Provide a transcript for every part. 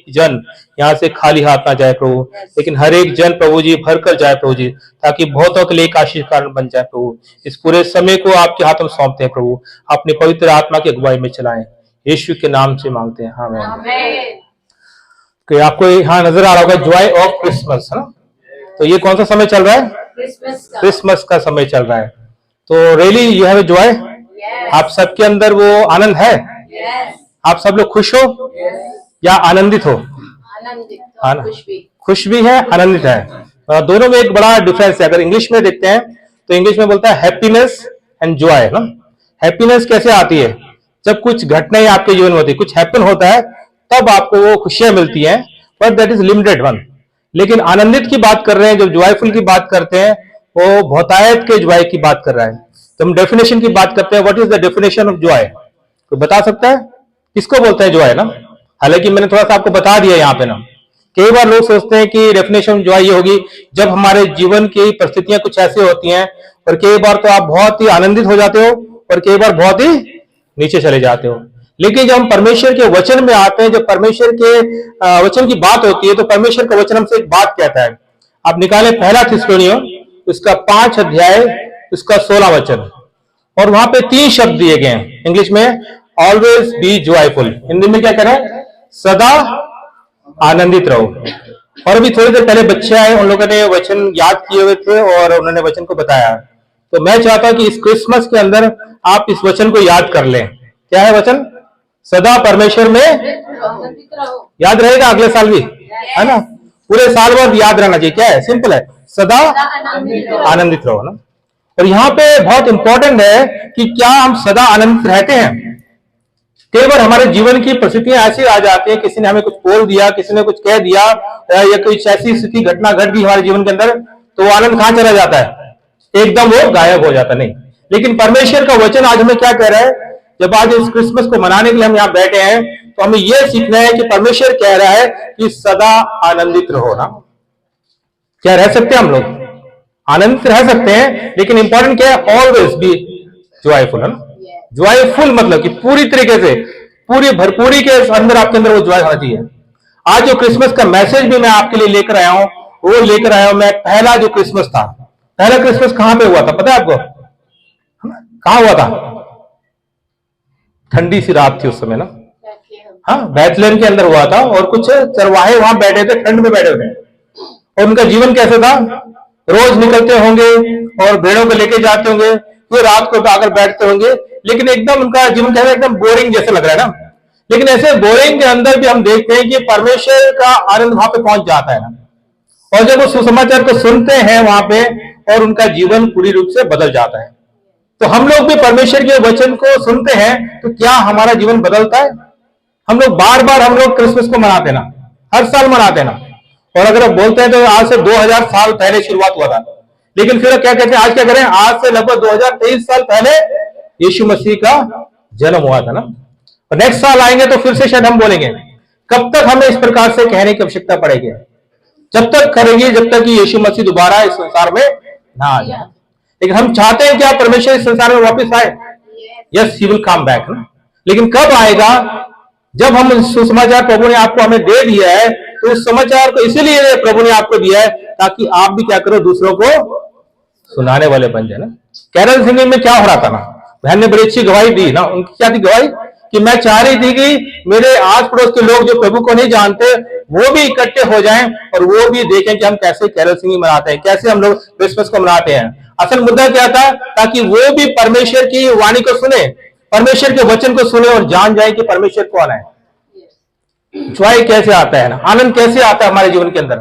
जन यहाँ से खाली हाथ ना जाए प्रभु, लेकिन हर एक जन प्रभु जी भर कर जाए प्रभु जी, ताकि बहुतों के लिए एक आशीष कारण बन जाए प्रभु। इस पूरे समय को आपके हाथों में सौंपते हैं प्रभु, अपने पवित्र आत्मा की अगुवाई में चलाएं, यीशु के नाम से मांगते हैं, आमीन। तो आपको यहाँ नजर आ रहा होगा जॉय ऑफ क्रिसमस, है ना। तो ये कौन सा समय चल रहा है? क्रिसमस का समय चल रहा है। तो रियली यू हैव जॉय, आप सबके अंदर वो आनंद है? आप सब लोग खुश हो या आनंदित हो? खुश भी है, आनंदित है। दोनों में एक बड़ा डिफरेंस है। अगर इंग्लिश में देखते हैं तो इंग्लिश में बोलता है हैप्पीनेस एंड जॉय ना। हैप्पीनेस कैसे आती है? जब कुछ घटनाएं आपके जीवन में होती है, कुछ हैपन होता है, तब आपको वो खुशियां मिलती हैं, but that is limited one. लेकिन आनंदित की बात कर रहे हैं, जब जॉयफुल की बात करते हैं, वो बहुतायत के जॉय की बात कर रहा है। तो हम डेफिनेशन की बात करते हैं, what is the definition of Joy? तो बता सकता है किसको बोलते हैं जॉय ना? हालांकि मैंने थोड़ा सा आपको बता दिया यहाँ पे ना। कई बार लोग सोचते हैं कि डेफिनेशन ऑफ जॉय ये होगी जब हमारे जीवन की परिस्थितियां कुछ ऐसी होती हैं, और कई बार तो आप बहुत ही आनंदित हो जाते हो और कई बार बहुत ही नीचे चले जाते हो। लेकिन जब हम परमेश्वर के वचन में आते हैं, जब परमेश्वर के वचन की बात होती है, तो परमेश्वर का वचन हमसे एक बात कहता है। आप निकाले पहला थिस्सलुनीय उसका 5 अध्याय उसका 16 वचन, और वहां पे 3 शब्द दिए गए हैं इंग्लिश में, ऑलवेज बी जॉयफुल। हिंदी में क्या कह रहा है? सदा आनंदित रहो। और अभी थोड़ी देर पहले बच्चे आए, उन लोगों ने वचन याद किए हुए थे और उन्होंने वचन को बताया। तो मैं चाहता हूं कि इस क्रिसमस के अंदर आप इस वचन को याद कर लें। क्या है वचन? सदा परमेश्वर में याद रहेगा अगले साल भी, है ना। पूरे साल भर याद रहना चाहिए। क्या है? सिंपल है, सदा आनंदित रहो ना। और यहाँ पे बहुत इंपॉर्टेंट है कि क्या हम सदा आनंदित रहते हैं? कई बार हमारे जीवन की परिस्थितियां ऐसी आ जाती है, किसी ने हमें कुछ बोल दिया, किसी ने कुछ कह दिया, या कुछ ऐसी स्थिति घटना घट गई हमारे जीवन के अंदर, तो वो आनंद कहां चला जाता है? एकदम वो गायब हो जाता नहीं। लेकिन परमेश्वर का वचन आज हमें क्या कह रहा है? जब आज इस क्रिसमस को मनाने के लिए हम यहाँ बैठे हैं, तो हमें यह सीखना है कि परमेश्वर कह रहा है कि सदा आनंदित रहो ना। क्या रह सकते हैं हम लोग? आनंदित रह सकते हैं, लेकिन इंपॉर्टेंट क्या है? ऑलवेज बी जॉयफुल, है ना। जॉयफुल मतलब कि पूरी तरीके से, पूरी भरपूरी के अंदर आपके अंदर वो जॉय होना चाहिए। आज जो क्रिसमस का मैसेज भी मैं आपके लिए लेकर आया हूं, वो लेकर आया हूं मैं पहला जो क्रिसमस था। पहला क्रिसमस कहां पे हुआ था पता है आपको? कहां हुआ था? ठंडी सी रात थी उस समय ना। हाँ, बैथलेहम के अंदर हुआ था, और कुछ चरवाहे वहां बैठे थे, ठंड में बैठे थे। और उनका जीवन कैसे था? रोज निकलते होंगे और भेड़ों को लेके जाते होंगे, फिर रात को आकर बैठते होंगे, लेकिन एकदम उनका जीवन कैसे? एकदम बोरिंग जैसे लग रहा है ना। लेकिन ऐसे बोरिंग के अंदर भी हम देखते हैं कि परमेश्वर का आनंद वहां पे पहुंच जाता है ना। और जब वो सुसमाचार को सुनते हैं वहां पे, और उनका जीवन पूरी रूप से बदल जाता है। तो हम लोग भी परमेश्वर के वचन को सुनते हैं, तो क्या हमारा जीवन बदलता है? हम लोग बार बार हम लोग क्रिसमस को मनाते ना, हर साल मनाते ना। और अगर आप बोलते हैं तो आज से 2000 साल पहले शुरुआत हुआ था, लेकिन फिर क्या कहते हैं? आज क्या करें? आज से लगभग 2023 साल पहले यीशु मसीह का जन्म हुआ था ना। और नेक्स्ट साल आएंगे तो फिर से शायद हम बोलेंगे। कब तक हमें इस प्रकार से कहने की आवश्यकता पड़ेगी? जब तक करेंगे जब तक कि यीशु मसीह दोबारा इस संसार में ना आ जाए। लेकिन हम चाहते हैं कि आप परमेश्वर इस संसार में वापस आए। Yes, he will come back ना। लेकिन कब आएगा? जब हम सुसमाचार प्रभु ने आपको हमें दे दिया है, तो उस समाचार को इसीलिए प्रभु ने आपको दिया है ताकि आप भी क्या करो? दूसरों को सुनाने वाले बन जाए ना। कैरल सिंगिंग में क्या हो रहा था ना, बहन ने बड़ी अच्छी गवाही दी ना। उनकी क्या थी गवाही? कि मैं चाह रही थी कि मेरे आस पड़ोस के लोग जो प्रभु को नहीं जानते, वो भी इकट्ठे हो जाएं और वो भी देखें कि हम कैसे कैरल सिंगिंग मनाते हैं, कैसे हम लोग क्रिसमस को मनाते हैं। असल मुद्दा क्या था? ताकि वो भी परमेश्वर की वाणी को सुने, परमेश्वर के वचन को सुने और जान जाए कि परमेश्वर कौन है। जॉय कैसे आता है ना, आनंद कैसे आता है हमारे जीवन के अंदर?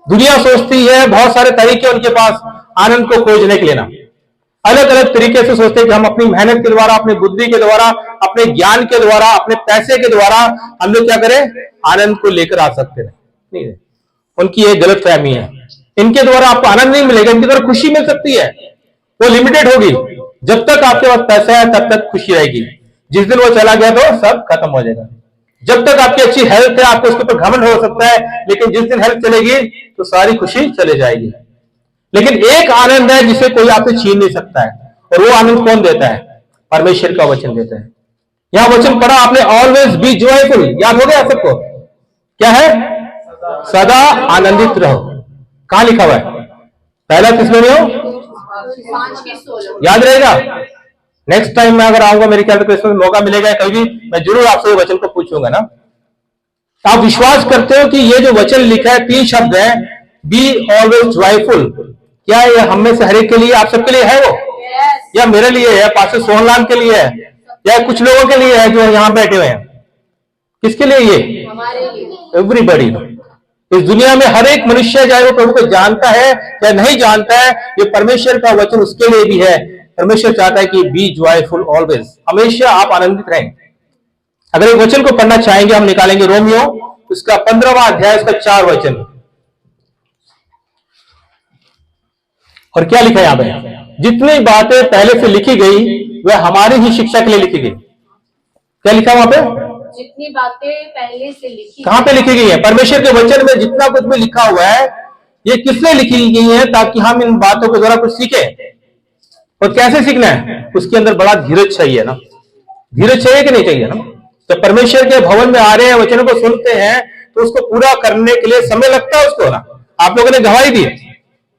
दुनिया सोचती है, बहुत सारे तरीके उनके पास आनंद को खोजने के लिए ना, अलग अलग तरीके से सोचते हैं कि हम अपनी मेहनत के द्वारा, अपनी बुद्धि के द्वारा, अपने ज्ञान के द्वारा, अपने पैसे के द्वारा हम लोग क्या करें? आनंद को लेकर आ सकते हैं। नहीं, उनकी एक गलत फहमी है। इनके द्वारा आपको आनंद नहीं मिलेगा, इनके द्वारा खुशी मिल सकती है, वो लिमिटेड होगी। जब तक आपके पास पैसा है तब तक खुशी रहेगी, जिस दिन वो चला गया तो सब खत्म हो जाएगा। जब तक आपकी अच्छी हेल्थ है आपको उसके ऊपर घमंड हो सकता है, लेकिन जिस दिन हेल्थ चलेगी तो सारी खुशी चले जाएगी। लेकिन एक आनंद है जिसे कोई आपसे छीन नहीं सकता है, और वो आनंद कौन देता है? परमेश्वर का वचन देता है। यहां वचन पढ़ा आपने, ऑलवेज बी जॉयफुल, याद हो गया सबको? क्या है? सदा आनंदित रहो। कहां लिखा हुआ है? पहला थिस्सलुनीयों, याद रहेगा। नेक्स्ट टाइम मैं अगर आऊंगा, मेरे ख्याल से क्रिसमस मौका मिलेगा कभी भी, मैं जरूर आपसे ये वचन को पूछूंगा ना। आप विश्वास करते हो कि ये जो वचन लिखा है, 3 शब्द है, बी ऑलवेज जॉयफुल, क्या ये हम में से हर एक के लिए, आप सबके लिए है वो? या मेरे लिए है, पास्टर सोहनलाल के लिए है, या कुछ लोगों के लिए है जो यहां बैठे हुए हैं? किसके लिए ये? एवरीबडी। इस दुनिया में हर एक मनुष्य, चाहे वो प्रभु को जानता है या नहीं जानता है, ये परमेश्वर का वचन उसके लिए भी है। परमेश्वर चाहता है कि बी जॉयफुल ऑलवेज, हमेशा आप आनंदित रहें। अगर एक वचन को पढ़ना चाहेंगे, हम निकालेंगे रोमियो उसका 15वां अध्याय, उसका 4 वचन। और क्या लिखा है यहां पे? जितनी बातें पहले से लिखी गई वह हमारी ही शिक्षा के लिए लिखी गई। क्या लिखा वहां पे? जितनी बातें पहले से लिखी, कहां पे लिखी गई है? परमेश्वर के वचन में जितना कुछ भी लिखा हुआ है, ये किसने लिखी गई है? ताकि हम इन बातों को जरा कुछ सीखें। और कैसे सीखना है? उसके अंदर बड़ा धीरज चाहिए ना। धीरज चाहिए कि नहीं चाहिए ना? तो परमेश्वर के भवन में आ रहे हैं, वचनों को सुनते हैं, तो उसको पूरा करने के लिए समय लगता है उसको ना। आप लोगों ने गवाही दी है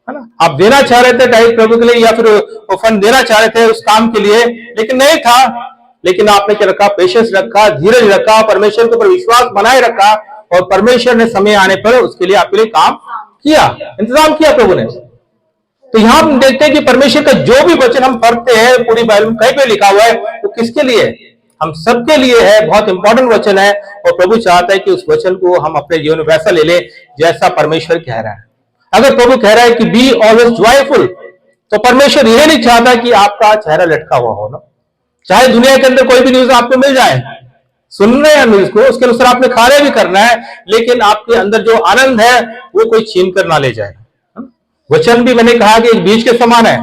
ना, आप देना चाह रहे थे टाइप प्रभु के लिए, या फिर फंड देना चाह रहे थे उस काम के लिए, लेकिन नहीं था। लेकिन आपने क्या रखा? पेशेंस रखा, धीरज रखा, परमेश्वर के ऊपर विश्वास बनाए रखा, और परमेश्वर ने समय आने पर उसके लिए आपके लिए काम किया, इंतजाम किया प्रभु ने। तो यहां हम देखते हैं कि परमेश्वर का जो भी वचन हम पढ़ते हैं, पूरी बाइबल में कहीं पे लिखा हुआ है, वो किसके लिए? हम सबके लिए है। बहुत इंपॉर्टेंट वचन है, और प्रभु चाहता है कि उस वचन को हम अपने जीवन में वैसा ले लें जैसा परमेश्वर कह रहा है। अगर प्रभु कह रहा है कि बी ऑलवेज जॉयफुल, तो परमेश्वर यह नहीं चाहता कि आपका चेहरा लटका हुआ हो ना। चाहे दुनिया के अंदर कोई भी न्यूज आपको मिल जाए, सुन रहे हैं न्यूज को, उसके अनुसार आपने कार्य भी करना है, लेकिन आपके अंदर जो आनंद है वो कोई छीन कर ना ले जाए। वचन भी मैंने कहा कि एक बीज के समान है।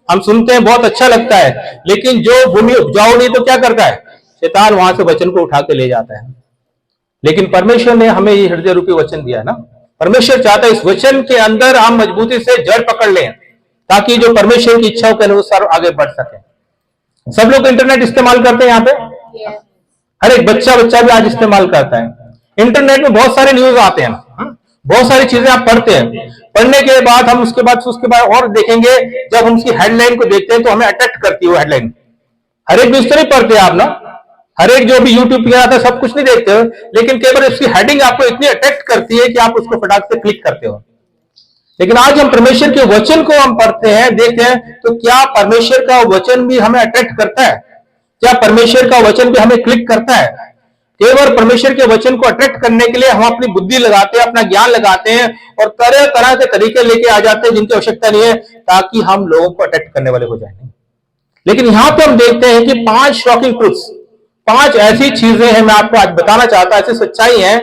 हम सुनते हैं, बहुत अच्छा लगता है, लेकिन जो भूमि उपजाऊ नहीं तो क्या करता है? शैतान वहां से वचन को उठा के ले जाता है। लेकिन परमेश्वर ने हमें ये हृदय रूपी वचन दिया ना। परमेश्वर चाहता है इस वचन के अंदर हम मजबूती से जड़ पकड़ लें, ताकि जो परमेश्वर की इच्छाओं के अनुसार आगे बढ़ सके। सब लोग इंटरनेट इस्तेमाल करते हैं यहाँ पे, हर एक बच्चा भी आज इस्तेमाल करता है। इंटरनेट में बहुत सारे न्यूज आते हैं, बहुत सारी चीजें आप पढ़ते हैं। पढ़ने के बाद हम उसके बाद और देखेंगे, जब हम उसकी हेडलाइन को देखते हैं तो हमें अट्रैक्ट करती है वो हेडलाइन। हर एक न्यूज तो नहीं पढ़ते आप ना, हर एक जो भी यूट्यूब पे आता है सब कुछ नहीं देखते हो, लेकिन केवल उसकी हेडिंग आपको इतनी अट्रैक्ट करती है कि आप उसको फटाक से क्लिक करते हो। लेकिन आज हम परमेश्वर के वचन को हम पढ़ते हैं, देखते हैं, तो क्या परमेश्वर का वचन भी हमें अट्रैक्ट करता है? क्या परमेश्वर का वचन भी हमें क्लिक करता है? केवल परमेश्वर के वचन को अट्रैक्ट करने के लिए हम अपनी बुद्धि लगाते हैं, अपना ज्ञान लगाते हैं, और तरह तरह के तरीके लेके आ जाते हैं जिनकी आवश्यकता नहीं है, ताकि हम लोगों को अट्रैक्ट करने वाले हो जाए। लेकिन यहां पे हम देखते हैं कि 5 शॉकिंग ट्रूथ्स, 5 ऐसी चीजें हैं, मैं आपको आज बताना चाहता हूं, ऐसी सच्चाई है,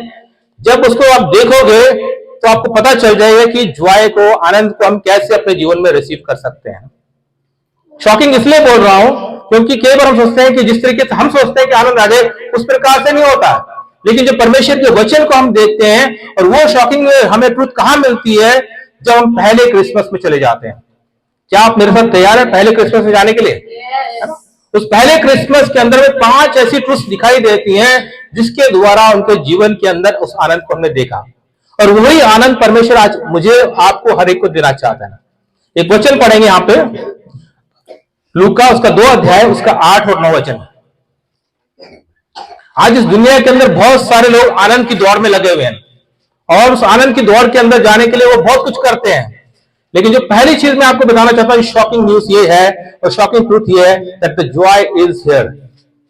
जब उसको आप देखोगे तो आपको पता चल जाएगा कि जॉय को, आनंद को हम कैसे अपने जीवन में रिसीव कर सकते हैं। शॉकिंग इसलिए बोल रहा हूं क्योंकि कई बार हम सोचते हैं कि जिस तरीके से हम सोचते हैं कि आनंद आ जाए, उस प्रकार से नहीं होता। लेकिन जब परमेश्वर के वचन को हम देखते हैं, और वो शॉकिंग हमें ट्रुथ कहां मिलती है? जब हम पहले क्रिसमस में चले जाते हैं। क्या आप मेरे साथ तैयार है पहले क्रिसमस में जाने के लिए? उस पहले क्रिसमस के अंदर में 5 ऐसी ट्रुथ दिखाई देती हैं, जिसके द्वारा उनके जीवन के अंदर उस आनंद को हमने देखा, और वही आनंद परमेश्वर आज मुझे, आपको, हर एक को देना चाहता है। एक वचन पढ़ेंगे यहां पे, लूका उसका 2 अध्याय, उसका 8 और 9 वचन। आज इस दुनिया के अंदर बहुत सारे लोग आनंद की दौड़ में लगे हुए हैं, और उस आनंद की दौड़ के अंदर जाने के लिए वो बहुत कुछ करते हैं। लेकिन जो पहली चीज मैं आपको बताना चाहता हूं, शॉकिंग न्यूज ये है, और शॉकिंग ट्रूथ ये है, that the Joy is here.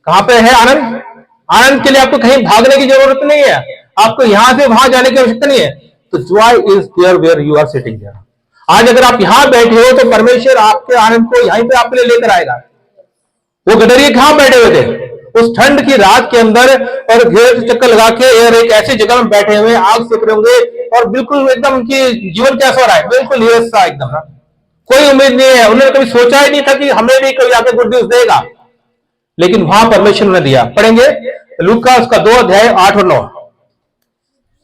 कहां पे है आनंद? आनंद के लिए आपको कहीं भागने की जरूरत नहीं है, आपको यहां से वहां जाने की आवश्यकता नहीं है। तो joy is here where you are sitting here. आज अगर आप यहां बैठे हो तो परमेश्वर आपके आनंद को यहीं पे आपके लिए लेकर आएगा। वो गदरिये कहां बैठे हुए थे उस ठंड की रात के अंदर, और घेर चक्कर लगा के एक ऐसी जगह में बैठे हुए, आग सेक रहे होंगे, और बिल्कुल एकदम उनकी जीवन कैसा हो रहा है? बिल्कुल नीरस सा एकदम ना, कोई उम्मीद नहीं है। उन्होंने कभी सोचा ही नहीं था कि हमें भी कोई आके गुड न्यूज देगा, लेकिन वहां परमेश्वर ने दिया। पढ़ेंगे लूका उसका 2 अध्याय 8 और 9।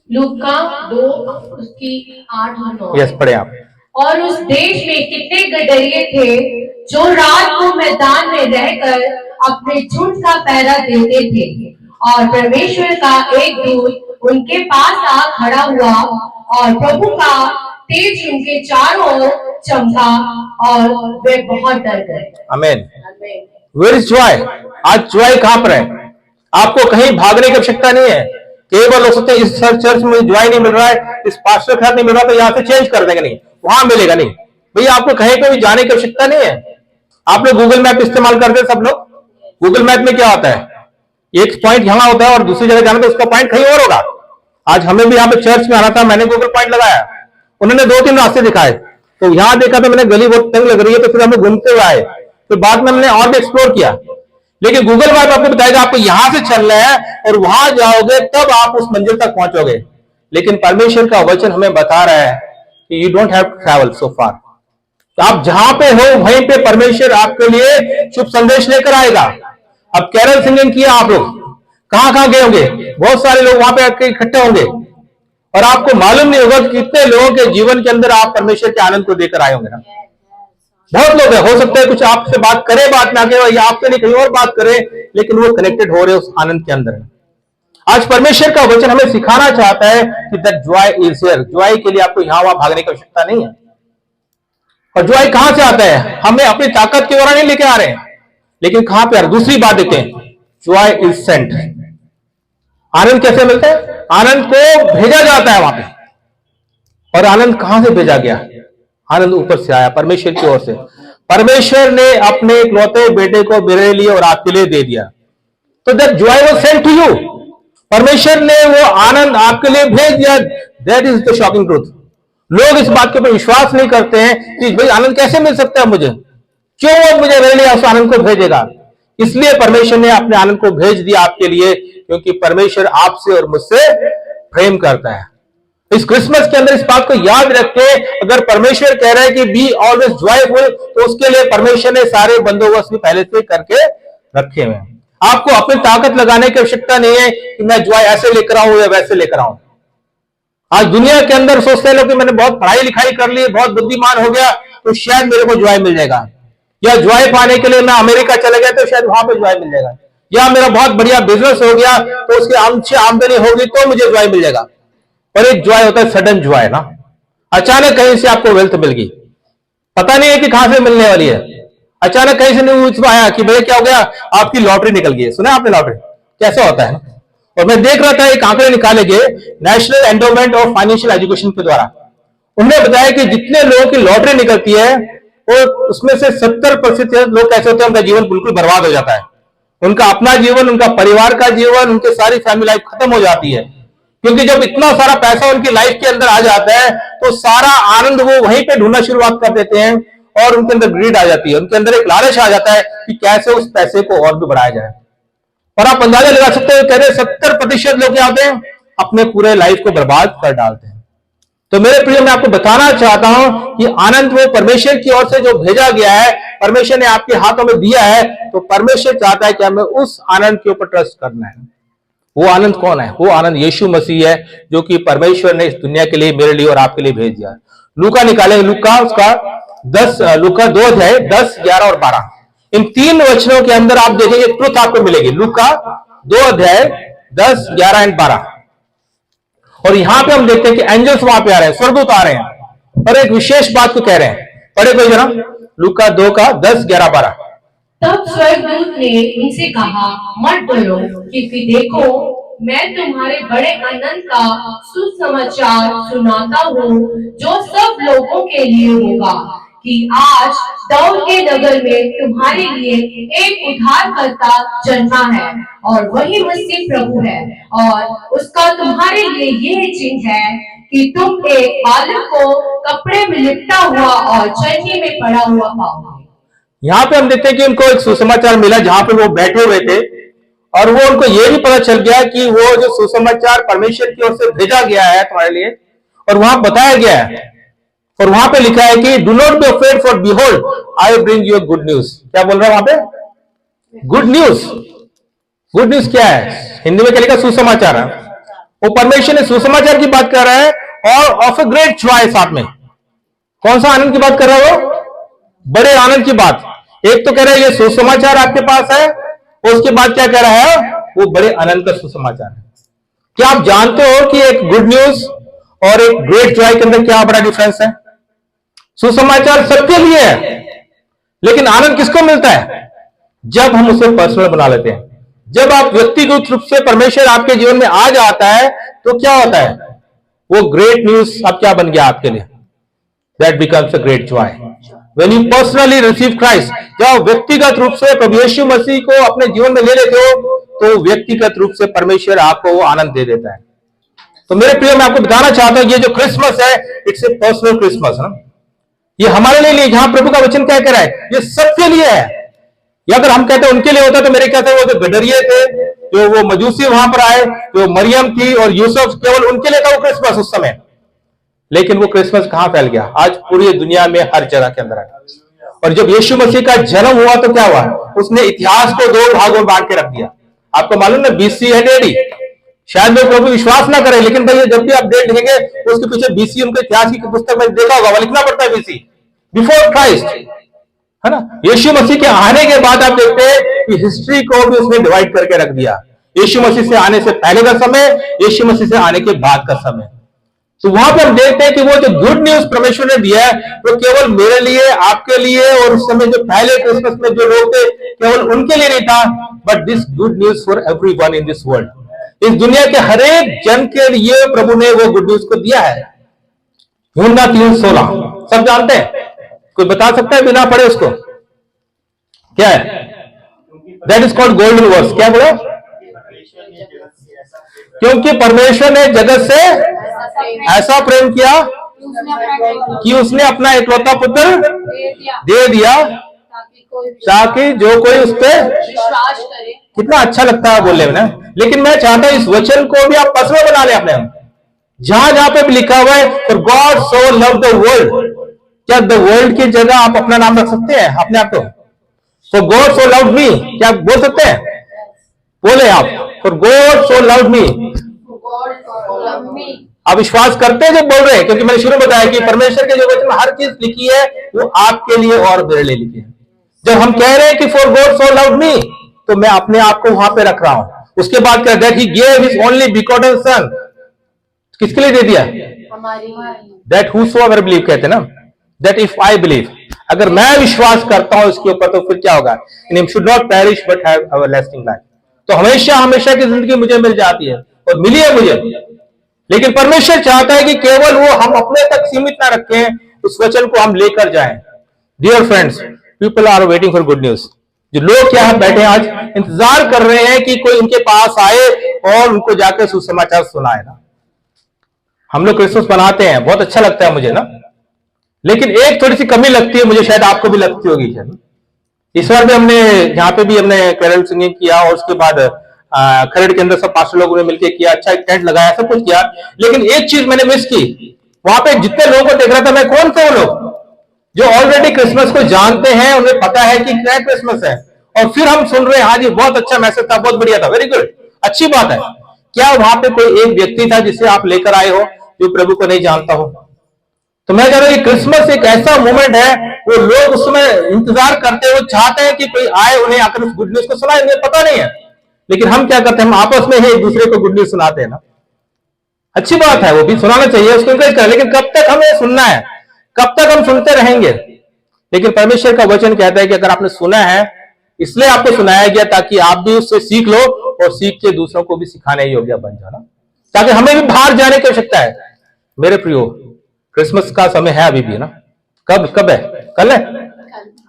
लूका 2 उसकी 8 और 9। यस, पढ़े आप। और उस देश में कितने गदरिये थे जो रात को मैदान में रहकर अपने झुंड का पहरा देते थे, और परमेश्वर का एक दूत उनके पास आ खड़ा हुआ और प्रभु का तेज उनके चारों ओर चमका और वे बहुत डर गए। आमीन। Where is joy? आज जॉय कहां पर है? आपको कहीं भागने की आवश्यकता नहीं है। केवल हो सकते इस चर्च में जॉय नहीं मिल रहा है, इस पास्टर के साथ नहीं मिल रहा, तो यहां से चेंज कर देंगे, नहीं वहां मिलेगा नहीं। भैया आपको कहीं पे भी जाने की आवश्यकता नहीं है। आप लोग गूगल मैप इस्तेमाल करते हैं सब लोग। गूगल मैप में क्या होता है, एक पॉइंट यहां होता है और दूसरी जगह जाना तो उसका पॉइंट कहीं और होगा। आज हमें भी यहाँ पे चर्च में आना था, मैंने गूगल पॉइंट लगाया, उन्होंने 2-3 रास्ते दिखाए, तो यहां देखा तो मैंने गली बहुत तंग लग रही है, तो फिर हमें घूमते हुए आए, फिर बाद में हमने और भी एक्सप्लोर किया। लेकिन गूगल मैप आपको बताएगा आपको यहां से चलना है और वहां जाओगे तब आप उस मंजिल तक पहुंचोगे। लेकिन परमेश्वर का वचन हमें बता रहा है कि you don't have to travel so far. तो आप जहां पे हो वहीं पे परमेश्वर आपके लिए शुभ संदेश लेकर आएगा। अब कैरल सिंगिंग किया आप लोग, कहां कहां गए होंगे, बहुत सारे लोग वहां पे आके इकट्ठे होंगे और आपको मालूम नहीं होगा कि कितने लोगों के जीवन के अंदर आप परमेश्वर के आनंद को देकर आए होंगे ना। बहुत लोग हैं, हो सकता है कुछ आपसे बात करे, बात ना करे, या आपसे नहीं कहीं और बात करे, लेकिन वो कनेक्टेड हो रहे उस आनंद के अंदर। आज परमेश्वर का वचन हमें सिखाना चाहता है कि that Joy is here. Joy के लिए आपको यहां वहां भागने की आवश्यकता नहीं है। और जॉय कहां से आता है? हमें अपनी ताकत के द्वारा नहीं लेके आ रहे हैं, लेकिन कहां पे आ रहे? दूसरी बात देखते हैं, जॉय इज सेंट। आनंद कैसे मिलता है? आनंद को भेजा जाता है वहां पे। और आनंद कहां से भेजा गया? आनंद ऊपर से आया, परमेश्वर की ओर से। परमेश्वर ने अपने इकलौते बेटे को मेरे लिए और आपके लिए दे दिया। तो that joy was sent to you. परमेश्वर ने वो आनंद आपके लिए भेज दिया। That is the shocking truth. लोग इस बात के ऊपर विश्वास नहीं करते हैं कि भाई आनंद कैसे मिल सकता है मुझे, क्यों वो मुझे मेरे लिए उस आनंद को भेजेगा। इसलिए परमेश्वर ने अपने आनंद को भेज दिया आपके लिए, क्योंकि परमेश्वर आपसे और मुझसे प्रेम करता है। इस क्रिसमस के अंदर इस बात को याद रखें, अगर परमेश्वर कह रहा है कि बी ऑलवेज जॉयफुल, तो उसके लिए परमेश्वर ने सारे बंदोबस्त भी पहले से करके रखे हुए हैं। आपको अपनी ताकत लगाने की आवश्यकता नहीं है कि मैं जॉय ऐसे लेकर आऊं या वैसे लेकर आऊं। आज दुनिया के अंदर सोचते हैं लोग कि मैंने बहुत पढ़ाई लिखाई कर ली, बहुत बुद्धिमान हो गया, तो शायद मेरे को जॉय मिल जाएगा, या जॉय पाने के लिए मैं अमेरिका चले गया तो शायद वहां पे जॉय मिल जाएगा, या मेरा बहुत बढ़िया बिजनेस हो गया तो उसकी अच्छी आमदनी होगी तो मुझे जॉय मिल जाएगा। और एक जॉय होता है सडन जॉय ना, अचानक कहीं से आपको वेल्थ मिल गई, पता नहीं है कि कहां से मिलने वाली है, अचानक कहीं से न्यूज आया कि भैया क्या हो गया, आपकी लॉटरी निकल गई। सुना आपने लॉटरी कैसे होता है? और मैं देख रहा था एक आंकड़े निकाले गए national endowment of financial education के द्वारा। उन्होंने बताया कि जितने लोगों की लॉटरी निकलती है वो उसमें से 70% लोग कैसे होते हैं, उनका जीवन बिल्कुल बर्बाद हो जाता है। उनका अपना जीवन, उनका परिवार का जीवन, उनकी सारी फैमिली लाइफ खत्म हो जाती है। क्योंकि जब इतना सारा पैसा उनकी लाइफ के अंदर आ जाता है तो सारा आनंद वो वहीं पे ढूंढना शुरुआत कर देते हैं और उनके अंदर ग्रीड आ जाती है, उनके अंदर एक लालच आ जाता है कि कैसे उस पैसे को और भी बढ़ाया जाए। और आप अंदाजा लगा सकते हो, कह रहे 70% लोग क्या होते हैं, अपने पूरे लाइफ को बर्बाद कर डालते हैं। तो मेरे प्रिय, मैं आपको बताना चाहता हूं कि आनंद वो परमेश्वर की ओर से जो भेजा गया है, परमेश्वर ने आपके हाथों में दिया है, तो परमेश्वर चाहता है कि हमें उस आनंद के ऊपर ट्रस्ट करना है। वो आनंद कौन है? वो आनंद यीशु मसीह है, जो कि परमेश्वर ने इस दुनिया के लिए, मेरे लिए और आपके लिए भेज दिया। लूका निकाले, लूका उसका 2 अध्याय 10, 11 और 12, इन 3 वचनों के अंदर आप देखेंगे ट्रुथ आपको मिलेगी। लूका 2 अध्याय 10, 11 और 12। और यहां पे हम देखते हैं कि एंजल्स वहां पे आ रहे हैं, स्वर्गदूत आ रहे हैं और एक विशेष बात को कह रहे हैं। पढ़े कोई जरा, लूका 2 का 10, 11, 12। तब स्वर्गदूत ने उनसे कहा, मत डरो, क्योंकि देखो मैं तुम्हारे बड़े आनंद का सुसमाचार सुनाता हूँ, जो सब लोगों के लिए होगा, कि आज दाऊद के नगर में तुम्हारे लिए एक उद्धारकर्ता जन्मा है, और वही मसीह प्रभु है। और उसका तुम्हारे लिए यह चिन्ह है कि तुम एक बालक को कपड़े में लिपटा हुआ और चरनी में पड़ा हुआ पाओगे। यहां पे हम देखते हैं कि उनको एक सुसमाचार मिला जहां पे वो बैठे हुए थे, और वो उनको ये भी पता चल गया कि वो जो सुसमाचार परमेश्वर की ओर से भेजा गया है तुम्हारे लिए, और वहां बताया गया है, और वहां पे लिखा है कि do not be afraid, for behold I bring you good news. क्या बोल रहा है वहां पे? Good news. गुड न्यूज क्या है? हिंदी में क्या लिखा? सुसमाचार है। वो परमेश्वर ने सुसमाचार की बात कर रहा है, और ऑफ ए ग्रेट जॉय साथ में। कौन सा आनंद की बात कर रहा है वो? बड़े आनंद की बात। एक तो कह रहा है ये सुसमाचार आपके पास है, और उसके बाद क्या कह रहा है? वो बड़े आनंद का सुसमाचार है। क्या आप जानते हो कि एक गुड न्यूज और एक ग्रेट जॉय के अंदर क्या बड़ा डिफरेंस है? सुसमाचार सबके लिए है, लेकिन आनंद किसको मिलता है? जब हम उसे पर्सनल बना लेते हैं। जब आप व्यक्तिगत रूप से परमेश्वर आपके जीवन में आ जाता है तो क्या होता है? वो ग्रेट न्यूज अब क्या बन गया आपके लिए? That becomes a great Joy when you personally receive Christ. जब व्यक्तिगत रूप से प्रभु यीशु मसीह को अपने जीवन में ले लेते हो तो व्यक्तिगत रूप से परमेश्वर आपको वो आनंद दे देता है। तो मेरे प्रिय, मैं आपको बताना चाहता हूं, ये जो क्रिसमस है, इट्स ए पर्सनल क्रिसमस ना। ये हमारे लिए जहां प्रभु का वचन क्या कह रहा है, ये सबके लिए है। या अगर हम कहते हैं उनके लिए होता तो मेरे कहते हैं वो जो गडरिये थे, जो वो मजूसी वहां पर आए, जो मरियम थी और यूसुफ, केवल उनके लिए था वो क्रिसमस उस समय। लेकिन वो क्रिसमस कहां फैल गया? आज पूरी दुनिया में हर जगह के अंदर है। और जब यीशु मसीह का जन्म हुआ तो क्या हुआ? उसने इतिहास को दो भागों में बांट के रख दिया। आपको मालूम ना, BC है डेडी। शायद लोग प्रभु विश्वास ना करें, लेकिन भैया जब भी आप डेट लिखेंगे उसके पीछे BC, उनके इतिहास की पुस्तक में देखा होगा, लिखना पड़ता है BC, बिफोर क्राइस्ट, है ना। यीशु मसीह के आने के बाद आप देखते हैं कि हिस्ट्री को भी उसने डिवाइड करके रख दिया। यीशु मसीह से आने से पहले का समय, यीशु मसीह से आने के बाद का समय। तो वहां पर हम देखते हैं कि वो जो गुड न्यूज परमेश्वर ने दिया है वो केवल मेरे लिए, आपके लिए, और उस समय जो पहले क्रिसमस में जो लोग थे केवल उनके लिए नहीं था, but this good news for everyone in this world. इस दुनिया के हर एक जन के लिए प्रभु ने वो गुड न्यूज को दिया है। यूहन्ना 3:16 सब जानते हैं? कोई बता सकता है बिना पढ़े उसको? क्या है? That is called golden verse. क्या बोला? क्योंकि परमेश्वर ने जगत से ऐसा प्रेम किया कि उसने अपना इकलौता पुत्र दे दिया ताकि जो कोई उस पर विश्वास करे। कितना अच्छा लगता है बोलने में ना। लेकिन मैं चाहता हूं इस वचन को भी आप पर्सनल बना लें अपने। जहां जहां पे भी लिखा हुआ है for God so love the world, क्या द वर्ल्ड की जगह आप अपना नाम रख सकते हैं अपने आप को? For God so love me, क्या बोल सकते हैं? बोले आप, for God so love me. आप विश्वास करते हैं जब बोल रहे हैं? क्योंकि मैंने शुरू में बताया कि परमेश्वर के जो वचन में हर चीज लिखी है वो आपके लिए और मेरे लिए लिखी है। जब हम कह रहे हैं कि for God so love me, तो मैं अपने आप को वहां पे रख रहा हूं। उसके बाद क्या? That he gave his only begotten son. किसके लिए दे दिया? दैट हूसोएवर बिलीव, कहते हैं ना, दैट इफ आई बिलीव, अगर मैं विश्वास करता हूं इसके ऊपर तो फिर क्या होगा? In him should not perish but have everlasting life. तो हमेशा हमेशा की जिंदगी मुझे मिल जाती है और मिली है मुझे। लेकिन परमेश्वर चाहता है कि केवल वो हम अपने तक सीमित ना रखें, उस वचन को हम लेकर जाएं। Dear friends, people are waiting for good news. जो लोग क्या बैठे आज इंतजार कर रहे हैं कि कोई उनके पास आए और उनको जाकर सुसमाचार सुनाए ना। हम लोग क्रिसमस मनाते हैं, बहुत अच्छा लगता है मुझे ना, लेकिन एक थोड़ी सी कमी लगती है मुझे, शायद आपको भी लगती होगी। इस बार भी हमने यहाँ पे भी हमने कैरल सिंगिंग किया और उसके बाद खरड़ के अंदर सब पास्टर लोगों ने मिलकर किया, अच्छा एक टेंट लगाया, सब कुछ किया। लेकिन एक चीज मैंने मिस की, वहां पे जितने लोगों को देख रहा था मैं, कौन थे वो लोग जो ऑलरेडी क्रिसमस को जानते हैं, उन्हें पता है कि क्या क्रिसमस है, और फिर हम सुन रहे हैं हाँ जी बहुत अच्छा मैसेज था, बहुत बढ़िया था, वेरी गुड, अच्छी बात है। क्या वहां पे कोई एक व्यक्ति था जिसे आप लेकर आए हो जो प्रभु को नहीं जानता हो? तो मैं कह रहा हूं कि क्रिसमस एक ऐसा मोमेंट है, वो लोग उस समय इंतजार करते हैं, वो चाहते हैं कि कोई आए, उन्हें आकर उस गुड न्यूज को सुनाए, उन्हें पता नहीं है। लेकिन हम क्या करते हैं? हम आपस में ही एक दूसरे को गुड न्यूज सुनाते हैं ना। अच्छी बात है, वो भी सुनाना चाहिए, उसको इंकरेज करें, लेकिन कब तक हमें सुनना है? कब तक हम सुनते रहेंगे? लेकिन परमेश्वर का वचन कहता है कि अगर आपने सुना है, इसलिए आपको सुनाया गया ताकि आप भी उससे सीख लो और सीख के दूसरों को भी सिखाने योग्य बन जाना, ताकि हमें भी बाहर जाने की आवश्यकता है। मेरे प्रियो, क्रिसमस का समय है अभी भी ना। कब है? कल है?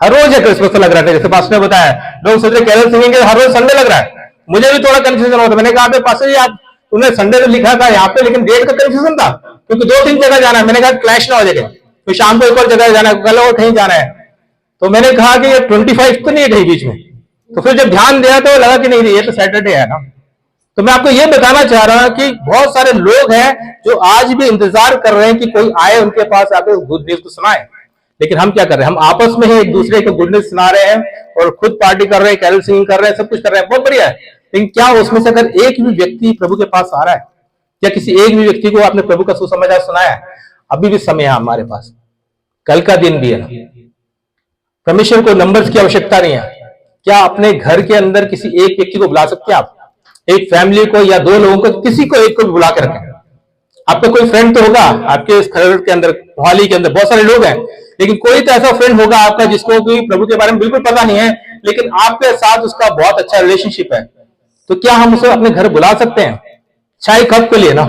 हर रोज है क्रिसमस लग रहा है, जैसे पास्टर ने बताया। लोग सोच रहे कैरल सिंगिंग हर रोज संडे लग रहा है। मुझे भी थोड़ा कंफ्यूजन होता। मैंने कहा पास्टर जी आप, उन्हें संडे तो लिखा था यहाँ पे, लेकिन डेट का कंफ्यूजन था क्योंकि 2-3 जगह जाना है। मैंने कहा क्लैश ना हो जाए, फिर शाम को एक और जगह जाना है, कल और कहीं जाना है। तो मैंने कहा कि ये 25 तो नहीं है कहीं बीच में। तो फिर जब ध्यान दिया तो लगा कि नहीं, ये तो सैटरडे है ना। तो मैं आपको ये बताना चाह रहा हूं कि बहुत सारे लोग हैं जो आज भी इंतजार कर रहे हैं कि कोई आए उनके पास आके गुड न्यूज को सुनाए। लेकिन हम क्या कर रहे हैं? हम आपस में ही एक दूसरे को गुड न्यूज सुना रहे हैं और खुद पार्टी कर रहे हैं, कैरल सिंगिंग कर रहे हैं, सब कुछ कर रहे हैं, बहुत बढ़िया है। लेकिन क्या उसमें से अगर एक भी व्यक्ति प्रभु के पास आ रहा है, या किसी एक भी व्यक्ति को आपने प्रभु का सुसमाचार सुनाया है? अभी भी समय है हमारे पास, कल का दिन भी है। परमेश्वर को नंबर्स की आवश्यकता नहीं है। क्या अपने घर के अंदर किसी एक व्यक्ति को बुला सकते हैं आप? एक फैमिली को या दो लोगों को, किसी को एक को भी बुला के रखें। आपका कोई फ्रेंड तो होगा आपके इस खरड़ के अंदर, मोहाली के अंदर बहुत सारे लोग हैं, लेकिन कोई तो ऐसा फ्रेंड होगा आपका जिसको भी प्रभु के बारे में बिल्कुल पता नहीं है, लेकिन आपके साथ उसका बहुत अच्छा रिलेशनशिप है। तो क्या हम उसे अपने घर बुला सकते हैं? चाय कप के लिए ना,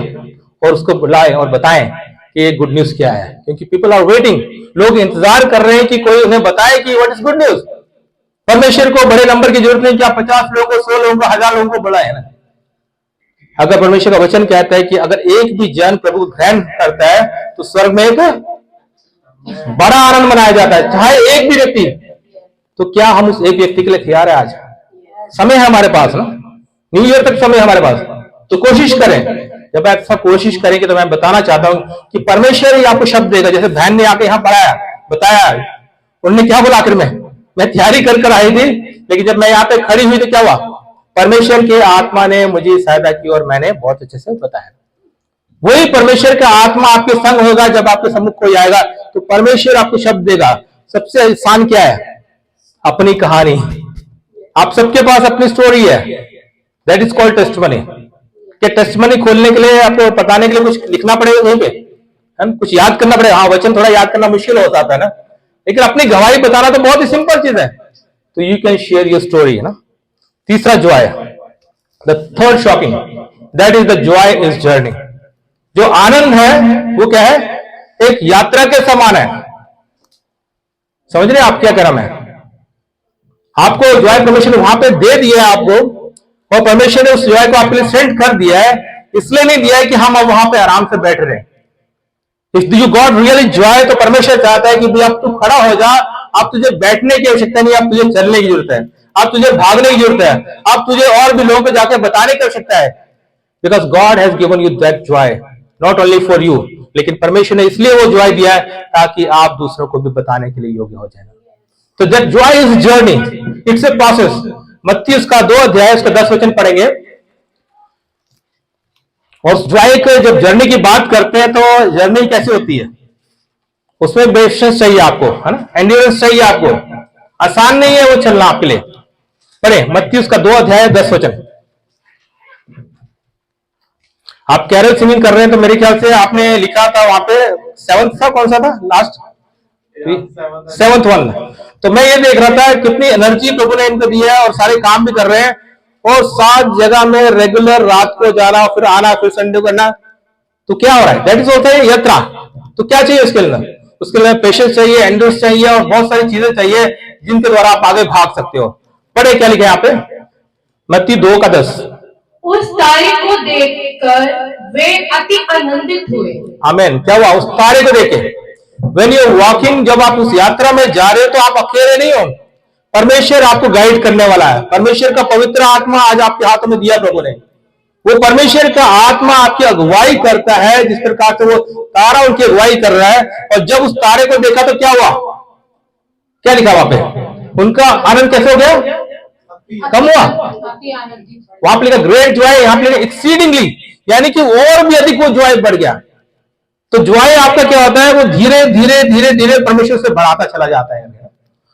और उसको बुलाएं और बताएं कि ये गुड न्यूज क्या है, क्योंकि पीपल आर वेटिंग, लोग इंतजार कर रहे हैं कि कोई उन्हें बताए कि व्हाट इज गुड न्यूज। परमेश्वर को बड़े नंबर की जरूरत नहीं कि आप 50 लोगों को, 100 लोगों को, 1000 लोगों को बुलाए ना। अगर परमेश्वर का वचन कहता है कि अगर एक भी जन प्रभु को ग्रहण करता है तो स्वर्ग में एक बड़ा आनंद मनाया जाता है, चाहे एक भी व्यक्ति। तो क्या हम उस एक व्यक्ति के लिए तैयार है? आज समय है हमारे पास ना, न्यू ईयर तक समय है हमारे पास, तो कोशिश करें। जब आप सब कोशिश करेंगे तो मैं बताना चाहता हूं कि परमेश्वर ही आपको शब्द देगा। जैसे बहन ने आके यहाँ पढ़ाया, बताया, उन्होंने क्या बोला आखिर में, मैं तैयारी कर आई थी, लेकिन जब मैं यहाँ पे खड़ी हुई तो क्या हुआ, परमेश्वर के आत्मा ने मुझे सहायता की और मैंने बहुत अच्छे से बताया। वही परमेश्वर का आत्मा आपके संग होगा जब आपके सम्मुख कोई आएगा तो परमेश्वर आपको शब्द देगा। सबसे आसान क्या है? अपनी कहानी। आप सबके पास अपनी स्टोरी है, दैट इज कॉल्ड टेस्टिमनी। क्या टेस्टिमनी खोलने के लिए, आपको बताने के लिए कुछ लिखना पड़ेगा वहीं पे, है ना? कुछ याद करना पड़ेगा। हाँ, वचन थोड़ा याद करना मुश्किल हो जाता है ना, लेकिन अपनी गवाही बताना तो बहुत ही सिंपल चीज है। तो you can share your story, है ना। तीसरा Joy, the third shocking, that is the Joy is journey. जो आनंद है वो क्या है? एक यात्रा के समान है। समझ रहे आप क्या कह रहा मैं? आपको जॉय परमेश्वर ने वहां पे दे दिया है आपको, और परमेश्वर ने उस जॉय को आपके लिए सेंड कर दिया है। इसलिए नहीं दिया है कि हम अब वहां पे आराम से बैठ रहे। If you got really Joy, तो परमेश्वर चाहता है कि भाई अब तू खड़ा हो जा, अब तुझे बैठने की आवश्यकता नहीं, अब तुझे चलने की जरूरत है, अब तुझे भागने की जरूरत है, अब तुझे और भी लोगों को जाकर बताने की आवश्यकता है। Because God has given you that Joy, not only for you, लेकिन परमेश्वर ने इसलिए वो जॉय दिया है ताकि आप दूसरों को भी बताने के लिए योग्य हो जाए। तो that Joy is journey, it's a process. मत्ती उसका 2 अध्याय उसका 10 वचन पढ़ेंगे। और जॉय के जब जर्नी की बात करते हैं तो जर्नी कैसी होती है? उसमें पेशेंस चाहिए आपको, है ना, एंड्योरेंस चाहिए आपको। आसान नहीं है वो चलना आपके लिए। पढ़े मत्ती उसका 2 अध्याय 10 वचन। आप कैरल सिंगिंग कर रहे हैं तो मेरे ख्याल से आपने लिखा था वहां पे 7th था, कौन सा था लास्ट? 7th one. तो मैं ये देख रहा था कितनी एनर्जी प्रभु ने इनको दी है, और सारे काम भी कर रहे हैं, और 7 जगह में रेगुलर रात को जाना, फिर आना, फिर संडे को करना। तो क्या हो रहा है? दैट इज होता है यात्रा। तो क्या चाहिए उसके लिए? उसके लिए पेशेंस चाहिए, एंड्योरेंस चाहिए, और बहुत सारी चीजें चाहिए जिनके द्वारा आप आगे भाग सकते हो। पढ़े क्या लिखे यहाँ पे, मत्ती 2 का 10। उस तारे को देखकर वे अति आनंदित हुए। आमीन। क्या हुआ उस तारे को देखे? व्हेन यू वॉकिंग, जब आप उस यात्रा में जा रहे हो तो आप अकेले नहीं हो, परमेश्वर आपको गाइड करने वाला है। परमेश्वर का पवित्र आत्मा आज आपके हाथों में दिया प्रभु ने। वो परमेश्वर का आत्मा आपकी अगुवाई करता है, जिस प्रकार से वो तारा उनकी अगुवाई कर रहा है। और जब उस तारे को देखा तो क्या हुआ? क्या लिखा वहां पे? उनका आनंद कैसे हो गया? कम हुआ? वहां पे लिखा ग्रेट जॉय, यहाँ पे लिखा एक्सीडिंगली, यानी कि और भी अधिक वो जॉय बढ़ गया। तो जॉय आपका क्या होता है? वो धीरे धीरे धीरे धीरे परमेश्वर से बढ़ाता चला जाता है।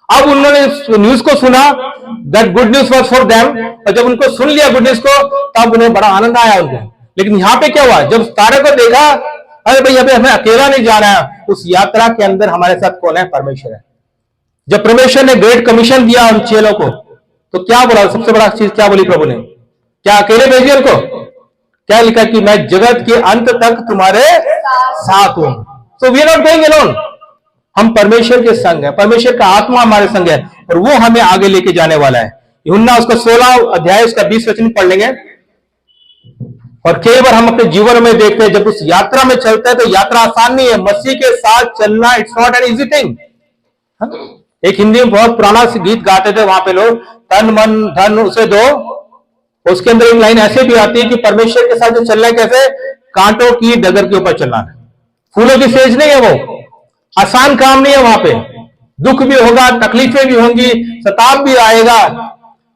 अब उन्होंने न्यूज को सुना, that good news was for them, और जब उनको सुन लिया गुड न्यूज को तब उन्हें बड़ा आनंद आया उनको। लेकिन यहाँ पे क्या हुआ? जब तारे को देखा, अरे भाई अभी हमें अकेला नहीं जाना है, उस यात्रा के अंदर हमारे साथ कौन है? परमेश्वर है। जब परमेश्वर ने ग्रेट कमीशन दिया उन चेलों को तो क्या बोला? सबसे बड़ा चीज क्या बोली प्रभु ने? क्या अकेले भेजिए उनको? क्या लिखा कि मैं जगत के अंत तक तुम्हारे साथ हूं। So we are not going alone, हम परमेश्वर के संग है, परमेश्वर का आत्मा हमारे संग है, और वो हमें आगे लेके जाने वाला है। यूहन्ना उसका 16 अध्याय उसका 20 वचन पढ़ लेंगे। और कई बार हम अपने जीवन में देखते हैं, जब उस यात्रा में चलते हैं तो यात्रा आसान नहीं है। मसीह के साथ चलना it's not an easy thing. एक हिंदी में बहुत पुराना गीत गाते थे वहां पे लोग, तन मन धन उसे दो। उसके अंदर एक लाइन ऐसे भी आती है कि परमेश्वर के साथ जो चलना है कैसे? कांटों की डगर के ऊपर चलना है, फूलों की सेज नहीं है वो। आसान काम नहीं है वहां पे, दुख भी होगा, तकलीफें भी होंगी, सताव भी आएगा,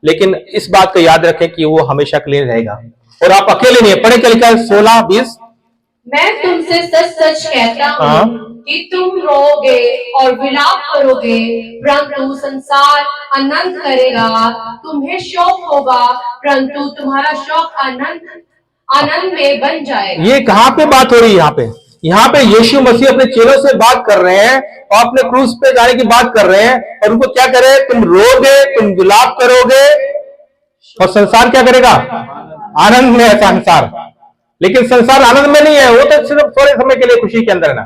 लेकिन इस बात को याद रखें कि वो हमेशा के लिए रहेगा और आप अकेले नहीं है। पढ़े क्या लिखा है? 16-20 मैं तुमसे सच सच कहता हाँ। हूँ कि तुम रोओगे और विलाप करोगे, परंतु संसार आनंद करेगा। तुम्हें शोक होगा, परंतु तुम्हारा शोक आनंद आनंद में बन जाएगा। ये कहां पे बात हो रही है? यहाँ पे यीशु मसीह अपने चेलों से बात कर रहे हैं और अपने क्रूस पे जाने की बात कर रहे हैं, और उनको क्या करे? तुम रोगे, तुम विलाप करोगे, और संसार क्या करेगा? आनंद में है संसार। लेकिन संसार आनंद में नहीं है, वो तो सिर्फ थोड़े समय के लिए खुशी के अंदर है ना,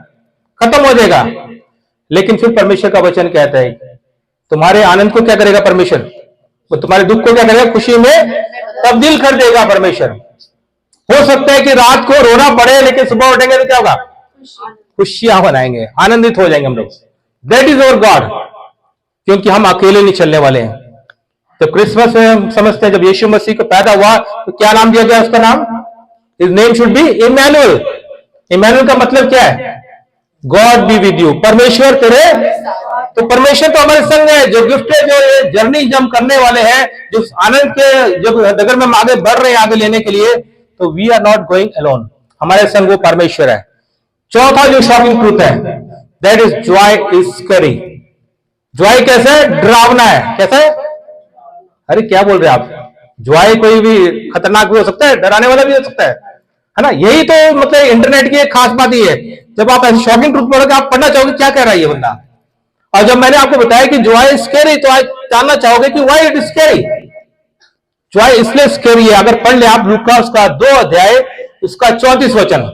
खत्म हो जाएगा। लेकिन फिर परमेश्वर का वचन कहता है तुम्हारे आनंद को क्या करेगा परमेश्वर? वो तुम्हारे दुख को क्या करेगा? खुशी में तब्दील कर देगा परमेश्वर। हो सकता है कि रात को रोना पड़े, लेकिन सुबह उठेंगे तो क्या होगा? खुशियां बनाएंगे, आनंदित हो जाएंगे हम लोग। That is our God. क्योंकि हम अकेले नहीं चलने वाले हैं। तो क्रिसमस में हम समझते हैं जब यीशु मसीह को पैदा हुआ तो क्या नाम दिया गया उसका नाम? His name should be Immanuel. Immanuel का मतलब क्या है? गॉड बी विद यू, परमेश्वर तेरे। तो परमेश्वर तो हमारे संग है। जो गिफ्ट है, जो जर्नी जब हम करने वाले हैं, जो आनंद के जब अगर हम आगे बढ़ रहे हैं आगे लेने के लिए, तो we are not going alone, हमारे संग वो परमेश्वर है। चौथा जो शॉकिंग ट्रूथ है, that is joy is scary. Joy कैसे है? डरावना है। कैसा है? अरे क्या बोल रहे हैं आप? जॉय कोई भी खतरनाक भी हो सकता है, डराने वाला भी हो सकता है ना। यही तो मतलब इंटरनेट की एक खास बात ही है। जब आप ऐसे शॉकिंग ट्रूथ पढ़ोगे, आप पढ़ना चाहोगे क्या कह रहा है ये बंदा। और जब मैंने आपको बताया कि जॉय स्कैरी, तो आज जानना चाहोगे कि why it is scary. Joy इसलिए स्कैरी है, अगर पढ़ ले आप लूका उसका 2 अध्याय उसका 34 वचन।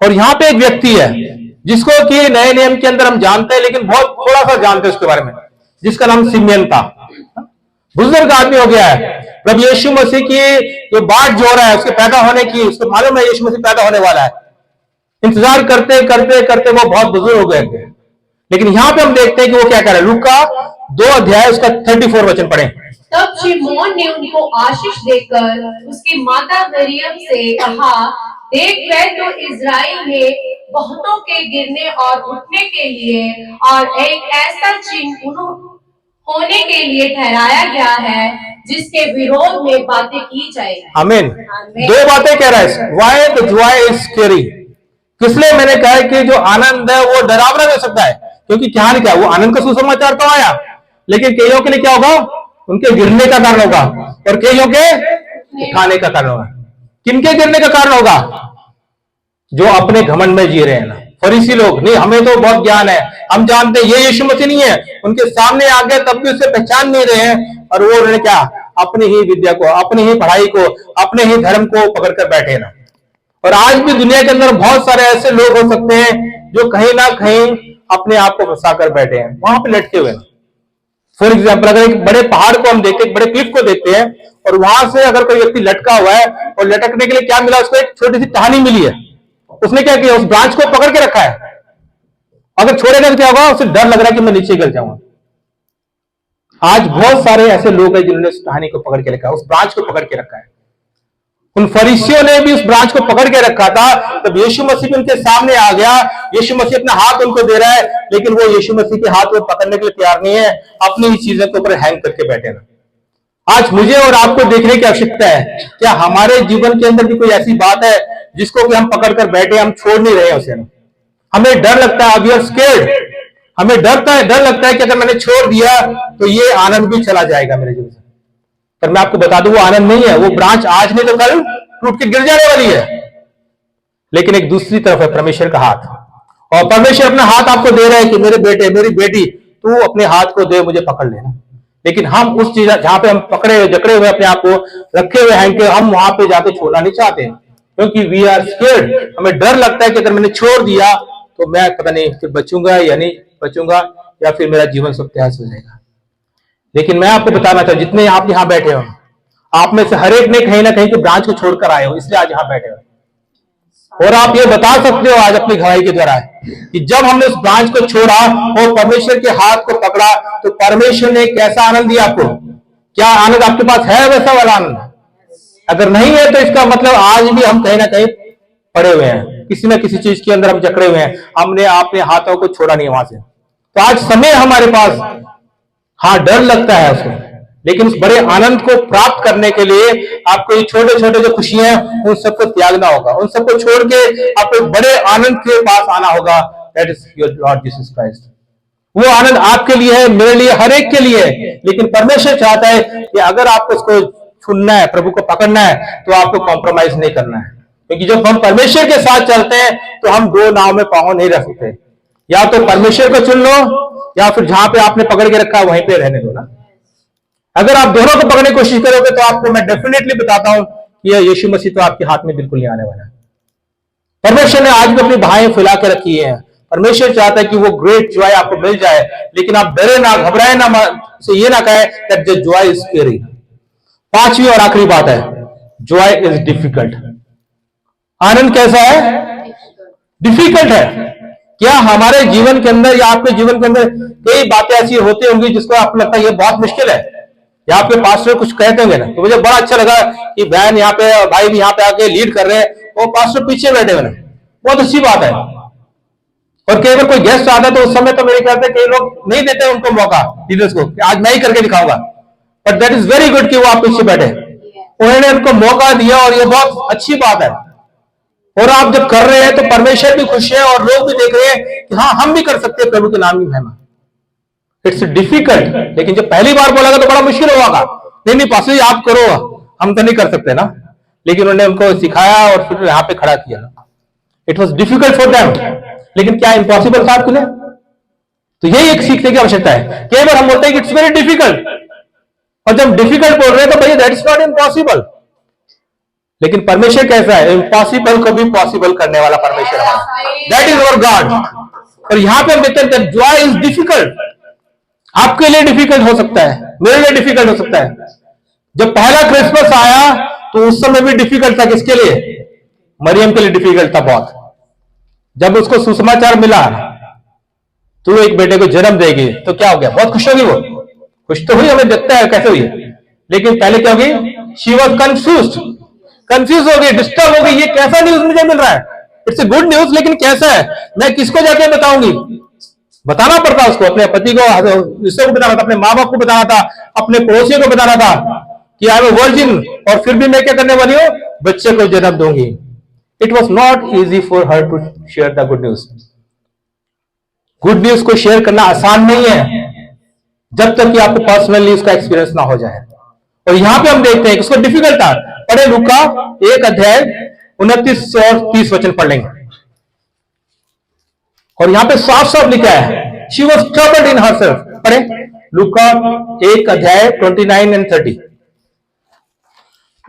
और यहां पे एक व्यक्ति है जिसको कि नए नियम के अंदर हम जानते हैं, लेकिन बहुत थोड़ा सा जानते हैं उसके बारे में, जिसका नाम सिमियन था। बुजुर्ग आदमी हो गया है। प्रभु यीशु मसीह की जो बाट जो रहा है उसके पैदा होने की, उसको मालूम है यीशु मसीह पैदा होने वाला है। इंतजार करते करते करते वो बहुत बुजुर्ग हो गए। लेकिन यहां पे हम देखते हैं कि वो क्या कर रहा है। लूका 2 अध्याय उसका 34 वचन पढ़े। तब शिमोन ने उनको आशीष देकर उसकी माता मरियम से कहा, देख वह तो इज़राइल में बहुतों के गिरने और उठने के लिए और एक ऐसा चिन्ह होने के लिए ठहराया गया है जिसके विरोध में बातें की जाएगी। आमीन। 2 बातें कह रहा है। Why the Joy is scary. किसलिए मैंने कहा कि जो आनंद है वो डरावना हो सकता है, क्योंकि क्या क्या वो आनंद का सुसमाचार तो आया, लेकिन कईयों के लिए क्या होगा? उनके गिरने का कारण होगा, और कईयों के उठाने का कारण होगा। किनके गिरने का कारण होगा? जो अपने घमंड में जी रहे हैं ना। फरीसी लोग, नहीं हमें तो बहुत ज्ञान है, हम जानते हैं ये यीशु मसीह नहीं है। उनके सामने आ गए तब भी उसे पहचान नहीं रहे हैं, और वो उन्होंने क्या? अपनी ही विद्या को, अपनी ही पढ़ाई को, अपने ही धर्म को पकड़कर बैठे ना। और आज भी दुनिया के अंदर बहुत सारे ऐसे लोग हो सकते हैं जो कहीं ना कहीं अपने आप को फंसा कर बैठे हैं, वहां पे लटके हुए हैं। फॉर एग्जाम्पल, अगर एक बड़े पहाड़ को हम देखते, बड़े क्लिफ को देखते हैं, और वहां से अगर कोई व्यक्ति लटका हुआ है, और लटकने के लिए क्या मिला उसको? एक छोटी सी टहनी मिली है। उसने क्या किया? उस ब्रांच को पकड़ के रखा है। अगर छोड़ेगा तो क्या होगा? उसे डर लग रहा है कि मैं नीचे गिर जाऊंगा। आज बहुत सारे ऐसे लोग हैं जिन्होंने उस टहनी को पकड़ के रखा है, उस ब्रांच को पकड़ के रखा है। उन फरीसियों ने भी उस ब्रांच को पकड़ के रखा था। तब यीशु मसीह भी उनके सामने आ गया। यीशु मसीह अपना हाथ उनको दे रहा है, लेकिन वो यीशु मसीह के हाथ में पकड़ने के लिए तैयार नहीं है, अपनी ही चीजों के ऊपर हैंग करके बैठे ना। आज मुझे और आपको देखने की आवश्यकता है, क्या हमारे जीवन के अंदर भी कोई ऐसी बात है जिसको कि हम पकड़ कर बैठे, हम छोड़ नहीं रहे हैं उसे। हमें डर लगता है, वी आर स्केर्ड। हमें डर लगता है कि अगर मैंने छोड़ दिया तो ये आनंद भी चला जाएगा मेरे जीवन से। पर मैं आपको बता दूं वो आनंद नहीं है। वो ब्रांच आज नहीं तो कल टूट के गिर जाने वाली है। लेकिन एक दूसरी तरफ है परमेश्वर का हाथ, और परमेश्वर अपना हाथ आपको दे रहा है कि मेरे बेटे, मेरी बेटी, तू अपने हाथ को दे, मुझे पकड़ लेना। लेकिन हम उस चीज जहां पे हम पकड़े हुए, जकड़े हुए, अपने आप को रखे हुए हैं, हम वहां पे जाके छोड़ना नहीं चाहते, क्योंकि वी आर स्केर्ड। हमें डर लगता है कि अगर मैंने छोड़ दिया तो मैं पता नहीं फिर बचूंगा या नहीं बचूंगा, या फिर मेरा जीवन सत्यानाश हो जाएगा। लेकिन मैं आपको बताना चाहता हूं, जितने आप यहां बैठे हो, आप में से हर एक ने कहीं ना कहीं के ब्रांच को छोड़कर आए हो, इसलिए आज यहां बैठे हो। और आप ये बता सकते हो आज अपनी गवाही के द्वारा कि जब हमने उस ब्रांच को छोड़ा और परमेश्वर के हाथ को पकड़ा, तो परमेश्वर ने कैसा आनंद दिया आपको। क्या आनंद आपके पास है वैसा वाला आनंद? अगर नहीं है तो इसका मतलब आज भी हम कहीं ना कहीं पड़े हुए हैं, किसी ना किसी चीज के अंदर हम जकड़े हुए हैं, हमने अपने हाथों को छोड़ा नहीं वहां से। तो आज समय हमारे पास, हाँ डर लगता है उसको, लेकिन उस बड़े आनंद को प्राप्त करने के लिए आपको ये छोटे छोटे जो खुशियां हैं उन सबको त्यागना होगा, उन सबको छोड़ के आपको एक बड़े आनंद के पास आना होगा। That is your Lord Jesus Christ. वो आनंद आपके लिए है, मेरे लिए, हर एक के लिए है। लेकिन परमेश्वर चाहता है कि अगर आपको इसको चुनना है, प्रभु को पकड़ना है, तो आपको कॉम्प्रोमाइज नहीं करना है। क्योंकि जब हम परमेश्वर के साथ चलते हैं तो हम दो नाव में पांव नहीं रख सकते। या तो परमेश्वर को चुन लो या फिर जहां पे आपने पकड़ के रखा है वहीं पे रहने दो ना। अगर आप दोनों को पकड़ने की कोशिश करोगे तो आपको मैं डेफिनेटली बताता हूं कि यह यीशु मसीह तो आपके हाथ में बिल्कुल नहीं आने वाला है। परमेश्वर ने आज भी अपनी बाहें फैला के रखी है। परमेश्वर चाहता है कि वो ग्रेट जॉय आपको मिल जाए, लेकिन आप डरे ना, घबराए ना, से ये ना कहे that the Joy is scary. पांचवी और आखिरी बात है, जॉय इज डिफिकल्ट। आनंद कैसा है? डिफिकल्ट है। क्या हमारे जीवन के अंदर या आपके जीवन के अंदर कई बातें ऐसी होती होंगी जिसको आपको लगता है ये बहुत मुश्किल है, या आपके पास्टर कुछ कहते होंगे ना, तो मुझे बड़ा अच्छा लगा कि बहन यहाँ पे, भाई भी यहाँ पे आके लीड कर रहे हैं, वो पास्टर पीछे बैठे हुए, बहुत अच्छी बात है। और कई बार कोई गेस्ट आता है तो उस समय तो मेरे ख्याल से कई लोग नहीं देते उनको मौका, लीडर्स को, कि आज मैं ही करके दिखाऊंगा। But that is very good कि वो आप पीछे बैठे, उन्होंने उनको मौका दिया और ये बहुत अच्छी बात है। और आप जब कर रहे हैं तो परमेश्वर भी खुश है और लोग भी देख रहे हैं कि हाँ हम भी कर सकते हैं प्रभु के नाम की महिमा। इट्स डिफिकल्ट, लेकिन जब पहली बार बोला तो बड़ा मुश्किल होगा। नहीं नहीं पास्टर जी आप करो, हम तो नहीं कर सकते ना। लेकिन उन्होंने उनको सिखाया और फिर यहाँ पे खड़ा किया। It was difficult for them, लेकिन क्या इम्पॉसिबल था आपके लिए? तो यही एक सीखने की आवश्यकता है। कई बार हम बोलते हैं कि इट्स वेरी डिफिकल्ट, और जब डिफिकल्ट बोल रहे हैं तो भैया दैट इज नॉट इम्पॉसिबल। लेकिन परमेश्वर कैसा है? इम्पॉसिबल को भी पॉसिबल करने वाला परमेश्वर हमारा, दैट इज अवर गॉड। और यहां पे हम देखते हैं दैट जॉय इज डिफिकल्ट। आपके लिए डिफिकल्ट हो सकता है, मेरे लिए डिफिकल्ट हो सकता है। जब पहला क्रिसमस आया तो उस समय भी डिफिकल्ट था। किसके लिए? मरियम के लिए डिफिकल्ट था बहुत। जब उसको सुसमाचार मिला तो एक बेटे को जन्म देगी, तो क्या हो गया? बहुत खुश होगी वो, खुश तो हुई, हमें देखता है कैसे हुई। लेकिन पहले क्या होगी? शी वॉज कंफ्यूज हो गई, डिस्टर्ब हो गई। ये कैसा न्यूज मुझे मिल रहा है? इट्स ए गुड न्यूज, लेकिन कैसा है? मैं किसको जाके बताऊंगी? बताना पड़ता उसको, अपने पति को, इसको बताना था, अपने माँ बाप को बताना था, अपने पड़ोसियों को बताना था कि आई एम ए वर्जिन, और फिर भी मैं क्या करने वाली हूं? बच्चे को जन्म दूंगी। It was not easy for her to share the good news. Good news को शेयर करना आसान नहीं है जब तक कि आपको पर्सनली उसका एक्सपीरियंस ना हो जाए। और यहां पे हम देखते हैं कि उसको डिफिकल्ट था। पढ़े लूका 1 अध्याय 29 और 30 वचन पढ़ लेंगे। और यहां पे साफ साफ लिखा है, she was troubled in herself. पढ़े लूका 1 अध्याय 29 एंड 30।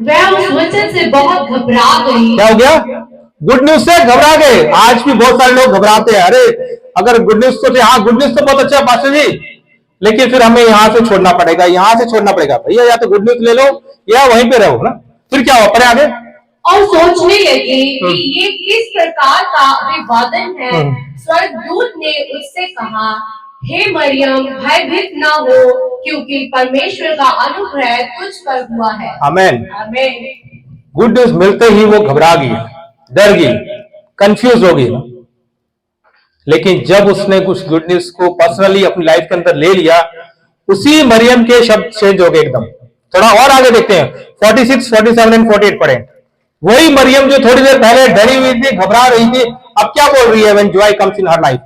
वह उस वचन से बहुत घबरा गई। क्या हो गया? गुड न्यूज से घबरा गए। आज भी बहुत सारे लोग घबराते हैं। अरे अगर गुड न्यूज तो, हाँ गुड न्यूज तो बहुत अच्छा है पास्टर जी, लेकिन फिर हमें यहां से छोड़ना पड़ेगा, यहां से छोड़ना पड़ेगा। भैया या तो गुड न्यूज ले लो या वहीं पे रहो ना। फिर क्या हुआ? पढ़े आगे। और सोचने लगे कि ये किस प्रकार का अभिवादन है। स्वर्गदूत ने उससे कहा, हे मरियम, भयभीत ना हो, क्योंकि परमेश्वर का अनुग्रह तुझ पर हुआ है। आमेन। आमेन। गुड न्यूज मिलते ही वो घबरा गई, डर गई, कंफ्यूज हो गई। लेकिन जब उसने कुछ गुड न्यूज को पर्सनली अपनी लाइफ के अंदर ले लिया, उसी मरियम के शब्द चेंज हो गए एकदम। थोड़ा और आगे देखते हैं, 46, 47 एंड 48 पढ़े। वही मरियम जो थोड़ी देर पहले डरी हुई थी, घबरा रही थी, अब क्या बोल रही है? When Joy comes in her life.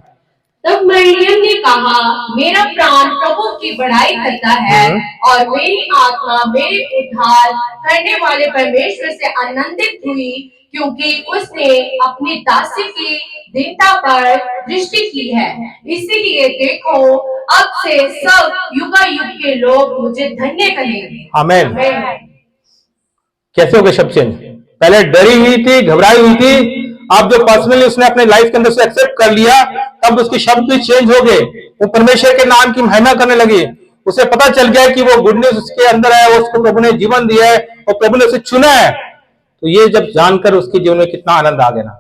तब मरियम ने कहा, मेरा प्राण प्रभु की बड़ाई करता है और मेरी आत्मा मेरे उद्धार करने वाले परमेश्वर से आनंदित हुई, क्योंकि उसने अपनी दासी की दीनता पर दृष्टि की है। इसीलिए देखो, अब से सब युगायुग के लोग मुझे धन्य कहेंगे। आमेन। कैसे हो गए शब्द चेंज? पहले डरी हुई थी, घबराई हुई थी, अब जो पर्सनली उसने अपने लाइफ के अंदर से एक्सेप्ट कर लिया, तब उसके शब्द भी चेंज हो गए। वो परमेश्वर के नाम की महिमा करने लगी। उसे पता चल गया कि वो गुड न्यूज उसके अंदर है, उसको प्रभु ने जीवन दिया है और प्रभु ने उसे चुना है। तो ये जब जानकर उसके जीवन में कितना आनंद आ गया ना।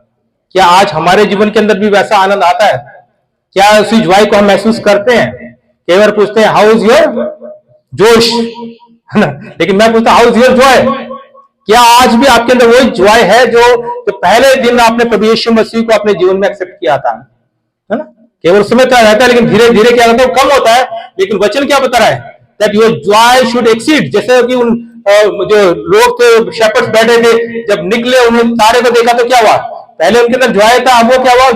क्या आज हमारे जीवन के अंदर भी वैसा आनंद आता है? क्या उसी जॉय को हम महसूस करते हैं? कई बार पूछते हैं, हाउ इज योर जोश, है ना? लेकिन मैं पूछता हूं, हाउ इज योर जॉय? क्या आज भी आपके अंदर वही जॉय है जो पहले दिन आपने प्रभु यीशु मसीह को अपने जीवन में एक्सेप्ट किया था, है ना? केवल समय तो रहता है, लेकिन धीरे धीरे क्या होता है? कम होता है। लेकिन वचन क्या बता रहा है? that your joy should exceed. जैसे कि उन जो लोग थे, शेपर्ड्स बैठे थे, जब निकले उन्होंने तारे को देखा तो क्या हुआ? पहले उनके अंदर जॉय था, अब वो क्या हुआ?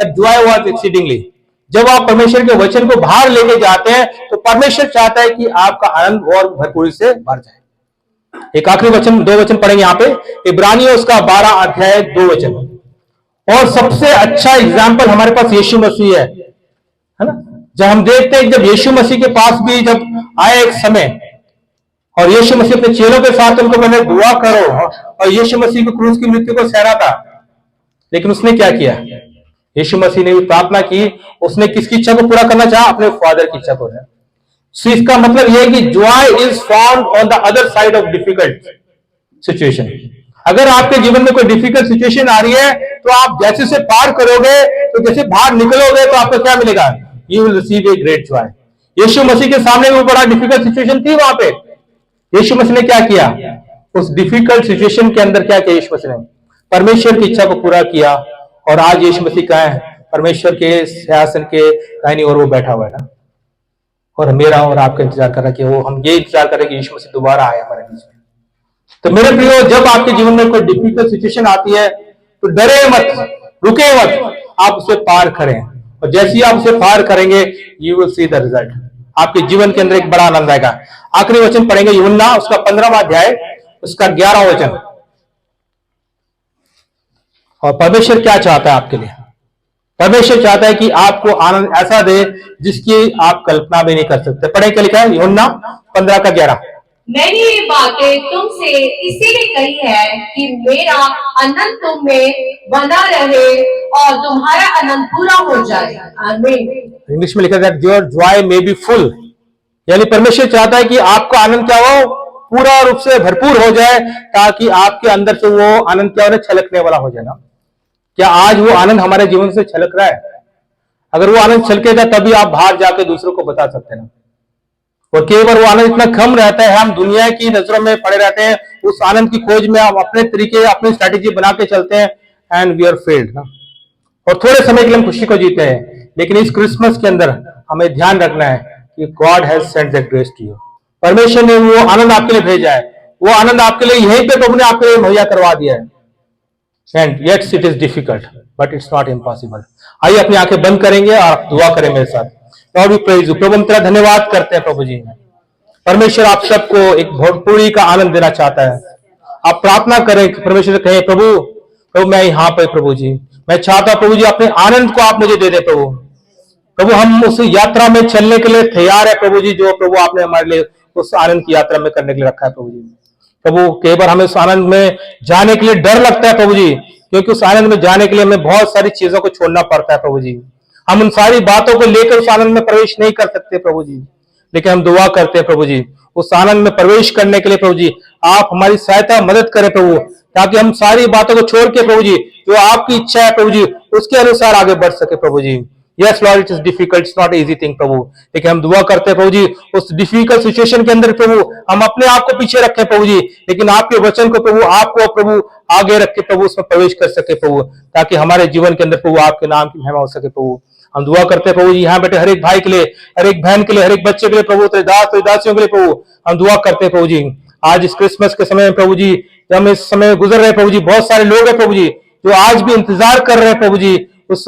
Joy was exceedingly. जब आप परमेश्वर के वचन को बाहर लेके जाते हैं तो परमेश्वर चाहता है कि आपका आनंद और भरपूरी से भर जाए। एक आखिरी वचन, 2 वचन पढ़ेंगे यहाँ पे, इब्रानियों उसका 12 अध्याय 2 वचन। और सबसे अच्छा एग्जाम्पल हमारे पास यीशु मसीह है ना। जब हम देखते हैं, जब यीशु मसीह के पास भी जब आए एक समय, और यीशु मसीह अपने चेलों के साथ उनको मैंने दुआ करो, और यीशु मसीह को क्रूस की मृत्यु को सहना था, लेकिन उसने क्या किया? यीशु मसीह ने भी प्रार्थना की, उसने किसकी इच्छा को पूरा करना चाहा? अपने फादर की इच्छा को। सो इसका मतलब यह है कि Joy is found on the other side of difficult situation. अगर आपके जीवन में कोई डिफिकल्ट सिचुएशन आ रही है तो आप जैसे उसे पार करोगे, तो जैसे बाहर निकलोगे तो आपको क्या मिलेगा? You will receive a great joy. यीशु मसीह के सामने भी बड़ा डिफिकल्ट सिचुएशन थी वहां पे। यीशु मसीह ने क्या किया? उस डिफिकल्ट सिचुएशन के अंदर क्या किया यीशु मसीह ने? परमेश्वर की इच्छा को पूरा किया। और आज यीशु मसीह कहाँ है? परमेश्वर के सिंहासन के दाहिनी ओर वो बैठा हुआ है ना। और मेरा और आपका इंतजार कर रहा है कि वो, हम ये इंतजार कर रहे हैं कि यीशु मसीह दोबारा आए हमारे बीच में। तो मेरे प्रियो, जब आपके जीवन में कोई डिफिकल्ट सिचुएशन आती है तो डरे मत, रुके मत, आप उसे पार करें। और जैसे ही आप उसे पार करेंगे, you will see the result. आपके जीवन के अंदर एक बड़ा आनंद आएगा। आखिरी वचन पढ़ेंगे यूहन्ना उसका 15वां अध्याय उसका 11वां वचन। और परमेश्वर क्या चाहता है आपके लिए? परमेश्वर चाहता है कि आपको आनंद ऐसा दे जिसकी आप कल्पना भी नहीं कर सकते। पढ़े क्या लिखा है यूहन्ना 15 का 11। मैंने ये बातें तुमसे इसीलिए कही है कि मेरा आनंद तुम में बना रहे और तुम्हारा आनंद पूरा हो जाए। आमीन। इंग्लिश में लिखा है your Joy may be full. यानी परमेश्वर चाहता है कि आपका आनंद क्या हो? पूरा रूप से भरपूर हो जाए, ताकि आपके अंदर से वो आनंद क्या हो? छलकने वाला हो जाए ना। क्या आज वो आनंद हमारे जीवन से छलक रहा है? अगर वो आनंद छलकेगा तभी आप बाहर जाके दूसरों को बता सकते हैं ना। और कई बार वो आनंद इतना कम रहता है, हम दुनिया की नजरों में पड़े रहते हैं, उस आनंद की खोज में हम अपने तरीके, अपनी स्ट्रैटेजी बना के चलते हैं, एंड वी आर फेल्ड ना। और थोड़े समय के लिए हम खुशी को जीते हैं, लेकिन इस क्रिसमस के अंदर हमें ध्यान रखना है कि God has sent that grace to you. परमेश्वर ने वो आनंद आपके लिए भेजा है, वो आनंद आपके लिए यहीं पे प्रभु ने आपके लिए मुहैया करवा दिया है। And yet it is difficult, but it's not impossible. आइए अपनी आंखें बंद करेंगे और दुआ करें मेरे साथ। Lord we praise you। प्रभु हम तेरा धन्यवाद करते हैं प्रभु जी। परमेश्वर आप सबको एक भरपूरी का आनंद देना चाहता है। आप प्रार्थना करें कि परमेश्वर से कहें प्रभु मैं यहाँ पे प्रभु जी, मैं चाहता प्रभु जी अपने आनंद को आप मुझे दे दे प्रभु। हम उस यात्रा में चलने के लिए तैयार है प्रभु जी, जो प्रभु आपने हमारे लिए उस आनंद की यात्रा में करने के लिए रखा है प्रभु जी। प्रभु कई बार हमें उस आनंद में जाने के लिए डर लगता है प्रभु जी, क्योंकि उस आनंद में जाने के लिए हमें बहुत सारी चीजों को छोड़ना पड़ता है प्रभु जी। हम उन सारी बातों को लेकर उस आनंद में प्रवेश नहीं कर सकते प्रभु जी, लेकिन हम दुआ करते हैं प्रभु जी उस आनंद में प्रवेश करने के लिए प्रभु जी आप हमारी सहायता मदद करें प्रभु, ताकि हम सारी बातों को छोड़ के प्रभु जी जो आपकी इच्छा है प्रभु जी उसके अनुसार आगे बढ़ सके प्रभु जी। Yes Lord, it is difficult, it's not easy thing प्रभु, लेकिन हम दुआ करते हैं प्रभु जी उस डिफिकल्ट सिचुएशन के अंदर प्रभु हम अपने आप को पीछे रखें प्रभु जी, लेकिन आपके वचन को प्रभु आपको प्रभु आगे रख के प्रभु उसमें प्रवेश कर सके प्रभु, ताकि हमारे जीवन के अंदर प्रभु आपके नाम की महिमा हो सके प्रभु। हम दुआ करते हैं प्रभु जी यहाँ बैठे हर एक भाई के लिए, हर एक बहन के लिए, हर एक बच्चे के लिए प्रभु, तेरे दास तेरे दासियों के लिए प्रभु हम दुआ करते हैं प्रभु जी। आज इस क्रिसमस के समय में प्रभु जी जब हम इस समय गुजर रहे प्रभु जी, बहुत सारे लोग हैं प्रभु जी जो आज भी इंतजार कर रहे हैं प्रभु जी उस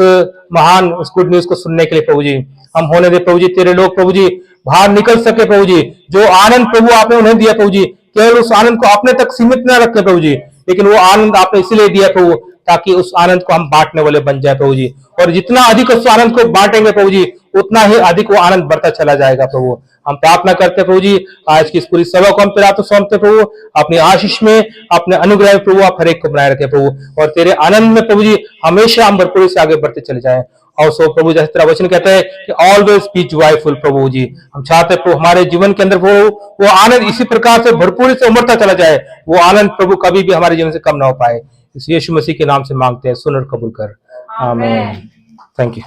महान उस गुड न्यूज को सुनने के लिए प्रभु जी। हम होने दे प्रभु जी तेरे लोग प्रभु जी बाहर निकल सके प्रभु जी, जो आनंद प्रभु आपने उन्हें दिया प्रभु जी केवल उस आनंद को अपने तक सीमित न रखे प्रभु जी, लेकिन वो आनंद आपने इसीलिए दिया प्रभु ताकि उस आनंद को हम बांटने वाले बन जाए प्रभु जी, और जितना अधिक उस आनंद को बांटेंगे प्रभु जी उतना ही अधिक वो आनंद बढ़ता चला जाएगा प्रभु। हम प्रार्थना करते प्रभु जी आज की इस पूरी सभा को हम तेरे हाथों सौंपते प्रभु, अपनी आशीष में अपने अनुग्रह में प्रभु आप हर एक को बनाए रखे प्रभु, और तेरे आनंद में प्रभु जी हमेशा हम भरपूरी से आगे बढ़ते चले जाएं। और सो प्रभु जैसे तेरा वचन कहता है कि ऑलवेज बी जॉयफुल प्रभु जी, हम चाहते हैं प्रभु हमारे जीवन के अंदर वो आनंद इसी प्रकार से भरपूरी से उमड़ता चला जाए, वो आनंद प्रभु कभी भी हमारे जीवन से कम ना हो पाए। इस यीशु मसीह के नाम से मांगते हैं, सुन और कबूल कर, आमीन। Thank you.